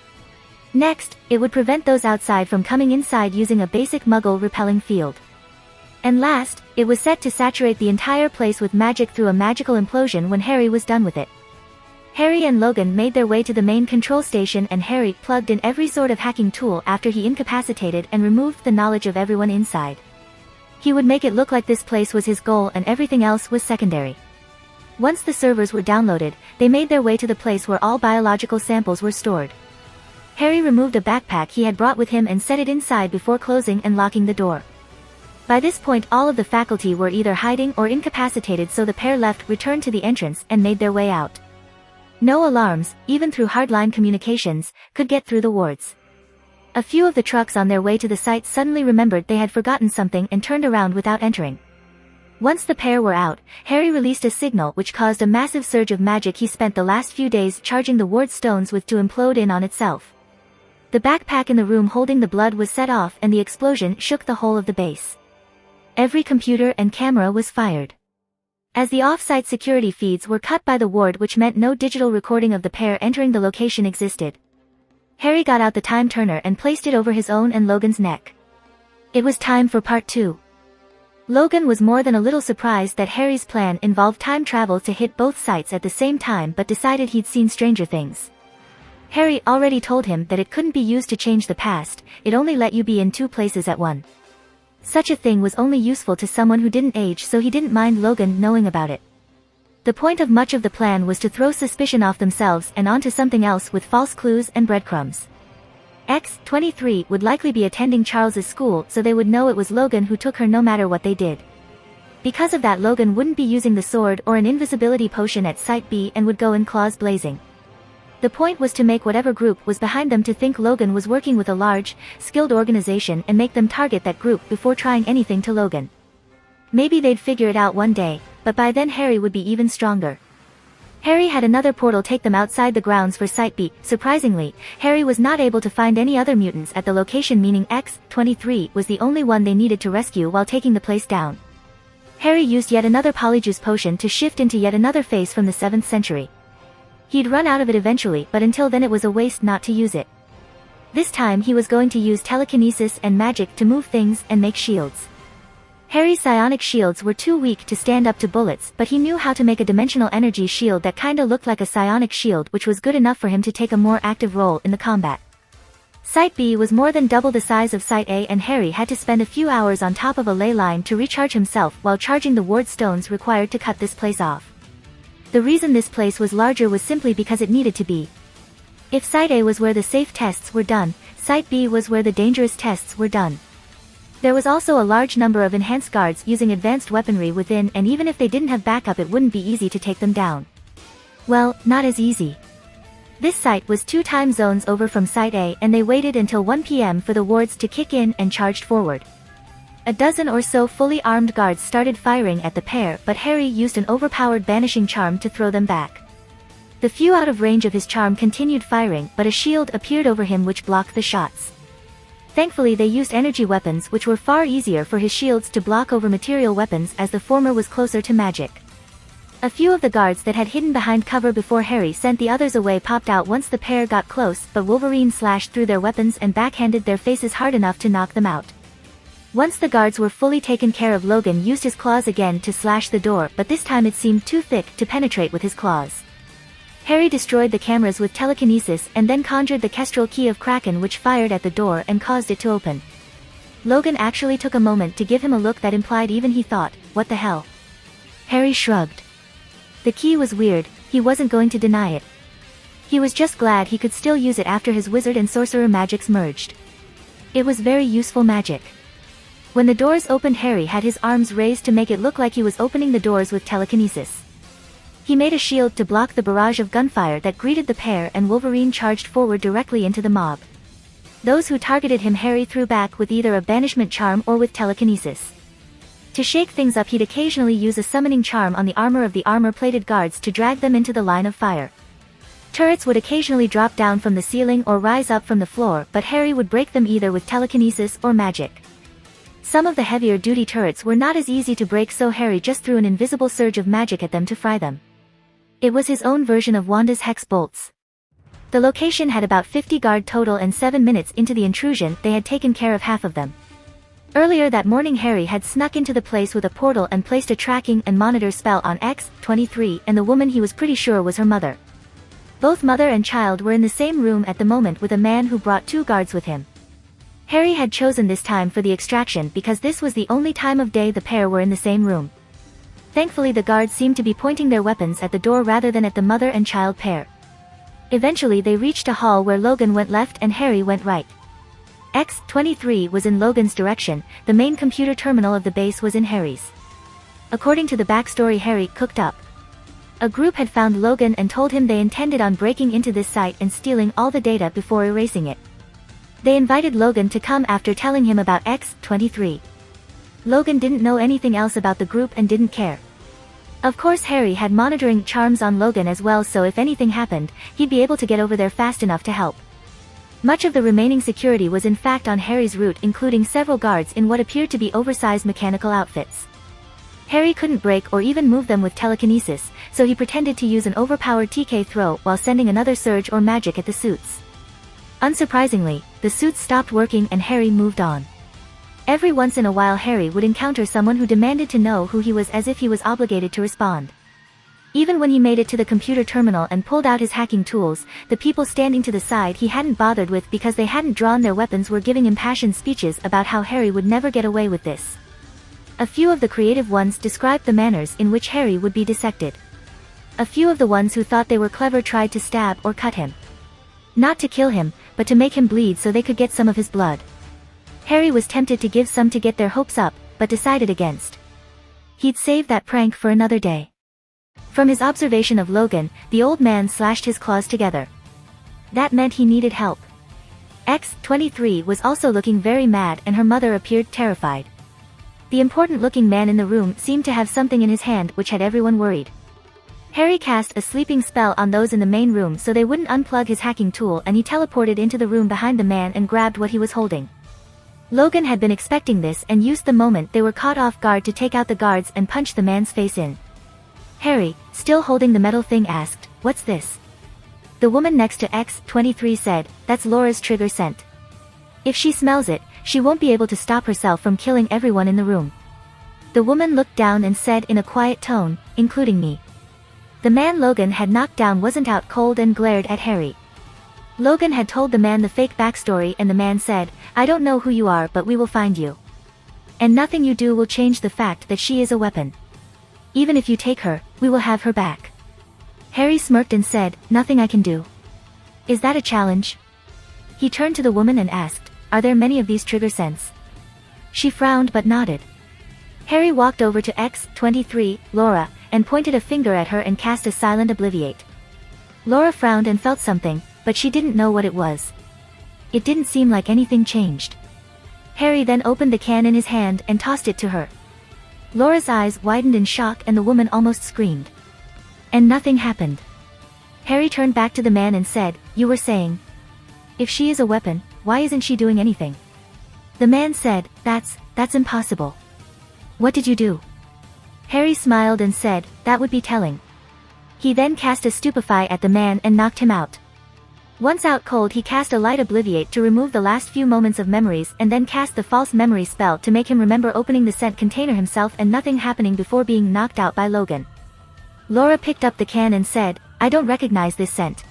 Speaker 1: Next, it would prevent those outside from coming inside using a basic Muggle repelling field. And last, it was set to saturate the entire place with magic through a magical implosion when Harry was done with it. Harry and Logan made their way to the main control station, and Harry plugged in every sort of hacking tool after he incapacitated and removed the knowledge of everyone inside. He would make it look like this place was his goal and everything else was secondary. Once the servers were downloaded, they made their way to the place where all biological samples were stored. Harry removed a backpack he had brought with him and set it inside before closing and locking the door. By this point all of the faculty were either hiding or incapacitated, so the pair returned to the entrance and made their way out. No alarms, even through hardline communications, could get through the wards. A few of the trucks on their way to the site suddenly remembered they had forgotten something and turned around without entering. Once the pair were out, Harry released a signal which caused a massive surge of magic he spent the last few days charging the ward stones with to implode in on itself. The backpack in the room holding the blood was set off and the explosion shook the whole of the base. Every computer and camera was fired. As the off-site security feeds were cut by the ward, which meant no digital recording of the pair entering the location existed. Harry got out the time turner and placed it over his own and Logan's neck. It was time for part 2. Logan was more than a little surprised that Harry's plan involved time travel to hit both sites at the same time, but decided he'd seen stranger things. Harry already told him that it couldn't be used to change the past, it only let you be in 2 places at once. Such a thing was only useful to someone who didn't age, so he didn't mind Logan knowing about it. The point of much of the plan was to throw suspicion off themselves and onto something else with false clues and breadcrumbs. X-23 would likely be attending Charles's school, so they would know it was Logan who took her no matter what they did. Because of that, Logan wouldn't be using the sword or an invisibility potion at Site B and would go in claws blazing. The point was to make whatever group was behind them to think Logan was working with a large, skilled organization and make them target that group before trying anything to Logan. Maybe they'd figure it out one day, but by then Harry would be even stronger. Harry had another portal take them outside the grounds for Site B. Surprisingly, Harry was not able to find any other mutants at the location, meaning X-23 was the only one they needed to rescue while taking the place down. Harry used yet another polyjuice potion to shift into yet another face from the 7th century. He'd run out of it eventually, but until then it was a waste not to use it. This time he was going to use telekinesis and magic to move things and make shields. Harry's psionic shields were too weak to stand up to bullets, but he knew how to make a dimensional energy shield that kinda looked like a psionic shield, which was good enough for him to take a more active role in the combat. Site B was more than double the size of Site A, and Harry had to spend a few hours on top of a ley line to recharge himself while charging the ward stones required to cut this place off. The reason this place was larger was simply because it needed to be. If Site A was where the safe tests were done, Site B was where the dangerous tests were done. There was also a large number of enhanced guards using advanced weaponry within, and even if they didn't have backup it wouldn't be easy to take them down. Well, not as easy. This site was 2 time zones over from Site A, and they waited until 1 PM for the wards to kick in and charged forward. A dozen or so fully armed guards started firing at the pair, but Harry used an overpowered banishing charm to throw them back. The few out of range of his charm continued firing, but a shield appeared over him which blocked the shots. Thankfully they used energy weapons, which were far easier for his shields to block over material weapons, as the former was closer to magic. A few of the guards that had hidden behind cover before Harry sent the others away popped out once the pair got close, but Wolverine slashed through their weapons and backhanded their faces hard enough to knock them out. Once the guards were fully taken care of, Logan used his claws again to slash the door, but this time it seemed too thick to penetrate with his claws. Harry destroyed the cameras with telekinesis and then conjured the kestrel key of Kraken, which fired at the door and caused it to open. Logan actually took a moment to give him a look that implied even he thought, "What the hell?" Harry shrugged. The key was weird, he wasn't going to deny it. He was just glad he could still use it after his wizard and sorcerer magics merged. It was very useful magic. When the doors opened, Harry had his arms raised to make it look like he was opening the doors with telekinesis. He made a shield to block the barrage of gunfire that greeted the pair, and Wolverine charged forward directly into the mob. Those who targeted him Harry threw back with either a banishment charm or with telekinesis. To shake things up he'd occasionally use a summoning charm on the armor of the armor-plated guards to drag them into the line of fire. Turrets would occasionally drop down from the ceiling or rise up from the floor, but Harry would break them either with telekinesis or magic. Some of the heavier duty turrets were not as easy to break, so Harry just threw an invisible surge of magic at them to fry them. It was his own version of Wanda's hex bolts. The location had about 50 guard total, and 7 minutes into the intrusion they had taken care of half of them. Earlier that morning Harry had snuck into the place with a portal and placed a tracking and monitor spell on X-23 and the woman he was pretty sure was her mother. Both mother and child were in the same room at the moment with a man who brought 2 guards with him. Harry had chosen this time for the extraction because this was the only time of day the pair were in the same room. Thankfully the guards seemed to be pointing their weapons at the door rather than at the mother and child pair. Eventually they reached a hall where Logan went left and Harry went right. X-23 was in Logan's direction, the main computer terminal of the base was in Harry's. According to the backstory Harry cooked up. A group had found Logan and told him they intended on breaking into this site and stealing all the data before erasing it. They invited Logan to come after telling him about X-23. Logan didn't know anything else about the group and didn't care. Of course Harry had monitoring charms on Logan as well, so if anything happened, he'd be able to get over there fast enough to help. Much of the remaining security was in fact on Harry's route, including several guards in what appeared to be oversized mechanical outfits. Harry couldn't break or even move them with telekinesis, so he pretended to use an overpowered TK throw while sending another surge or magic at the suits. Unsurprisingly, the suits stopped working and Harry moved on. Every once in a while Harry would encounter someone who demanded to know who he was, as if he was obligated to respond. Even when he made it to the computer terminal and pulled out his hacking tools, the people standing to the side he hadn't bothered with because they hadn't drawn their weapons were giving impassioned speeches about how Harry would never get away with this. A few of the creative ones described the manners in which Harry would be dissected. A few of the ones who thought they were clever tried to stab or cut him. Not to kill him, but to make him bleed so they could get some of his blood. Harry was tempted to give some to get their hopes up, but decided against. He'd save that prank for another day. From his observation of Logan, the old man slashed his claws together. That meant he needed help. X-23 was also looking very mad and her mother appeared terrified. The important-looking man in the room seemed to have something in his hand which had everyone worried. Harry cast a sleeping spell on those in the main room so they wouldn't unplug his hacking tool, and he teleported into the room behind the man and grabbed what he was holding. Logan had been expecting this and used the moment they were caught off guard to take out the guards and punch the man's face in. Harry, still holding the metal thing, asked, "What's this?" The woman next to X-23 said, "That's Laura's trigger scent. If she smells it, she won't be able to stop herself from killing everyone in the room." The woman looked down and said in a quiet tone, "Including me." The man Logan had knocked down wasn't out cold and glared at Harry. Logan had told the man the fake backstory and the man said, "I don't know who you are, but we will find you. And nothing you do will change the fact that she is a weapon. Even if you take her, we will have her back." Harry smirked and said, "Nothing I can do. Is that a challenge?" He turned to the woman and asked, "Are there many of these trigger scents?" She frowned but nodded. Harry walked over to X-23, Laura, and pointed a finger at her and cast a silent obliviate. Laura frowned and felt something, but she didn't know what it was. It didn't seem like anything changed. Harry then opened the can in his hand and tossed it to her. Laura's eyes widened in shock and the woman almost screamed. And nothing happened. Harry turned back to the man and said, "You were saying? If she is a weapon, why isn't she doing anything?" The man said, That's impossible. What did you do?" Harry smiled and said, "That would be telling." He then cast a stupefy at the man and knocked him out. Once out cold, he cast a light obliviate to remove the last few moments of memories and then cast the false memory spell to make him remember opening the scent container himself and nothing happening before being knocked out by Logan. Laura picked up the can and said, "I don't recognize this scent."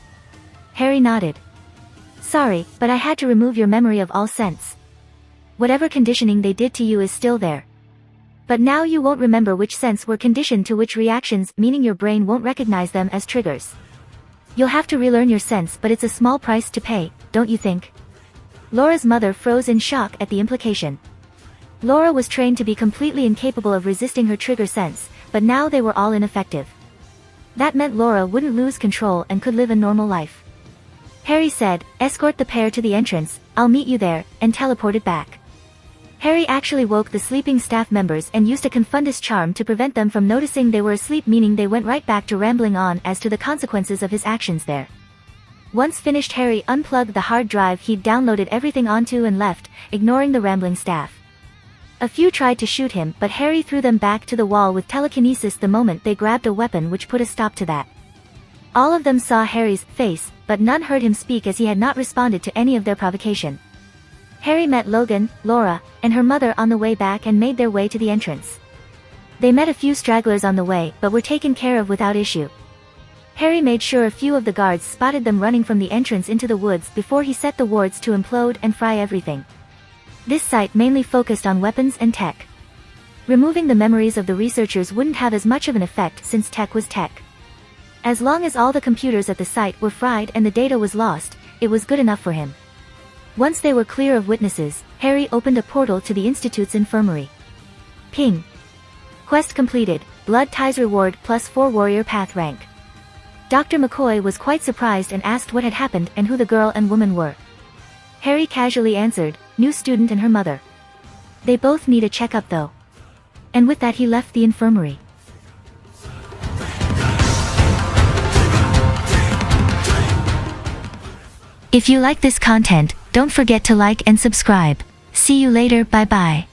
Speaker 1: Harry nodded. "Sorry, but I had to remove your memory of all scents. Whatever conditioning they did to you is still there. But now you won't remember which scents were conditioned to which reactions, meaning your brain won't recognize them as triggers. You'll have to relearn your scents, but it's a small price to pay, don't you think?" Laura's mother froze in shock at the implication. Laura was trained to be completely incapable of resisting her trigger scents, but now they were all ineffective. That meant Laura wouldn't lose control and could live a normal life. Harry said, "Escort the pair to the entrance, I'll meet you there," and teleported back. Harry actually woke the sleeping staff members and used a confundus charm to prevent them from noticing they were asleep, meaning they went right back to rambling on as to the consequences of his actions there. Once finished, Harry unplugged the hard drive he'd downloaded everything onto and left, ignoring the rambling staff. A few tried to shoot him, but Harry threw them back to the wall with telekinesis the moment they grabbed a weapon, which put a stop to that. All of them saw Harry's face, but none heard him speak as he had not responded to any of their provocation. Harry met Logan, Laura, and her mother on the way back and made their way to the entrance. They met a few stragglers on the way, but were taken care of without issue. Harry made sure a few of the guards spotted them running from the entrance into the woods before he set the wards to implode and fry everything. This site mainly focused on weapons and tech. Removing the memories of the researchers wouldn't have as much of an effect since tech was tech. As long as all the computers at the site were fried and the data was lost, it was good enough for him. Once they were clear of witnesses, Harry opened a portal to the Institute's infirmary. Ping. Quest completed, Blood Ties reward +4 warrior path rank. Dr. McCoy was quite surprised and asked what had happened and who the girl and woman were. Harry casually answered, "New student and her mother. They both need a checkup though." And with that he left the infirmary. If you like this content, don't forget to like and subscribe. See you later, bye bye.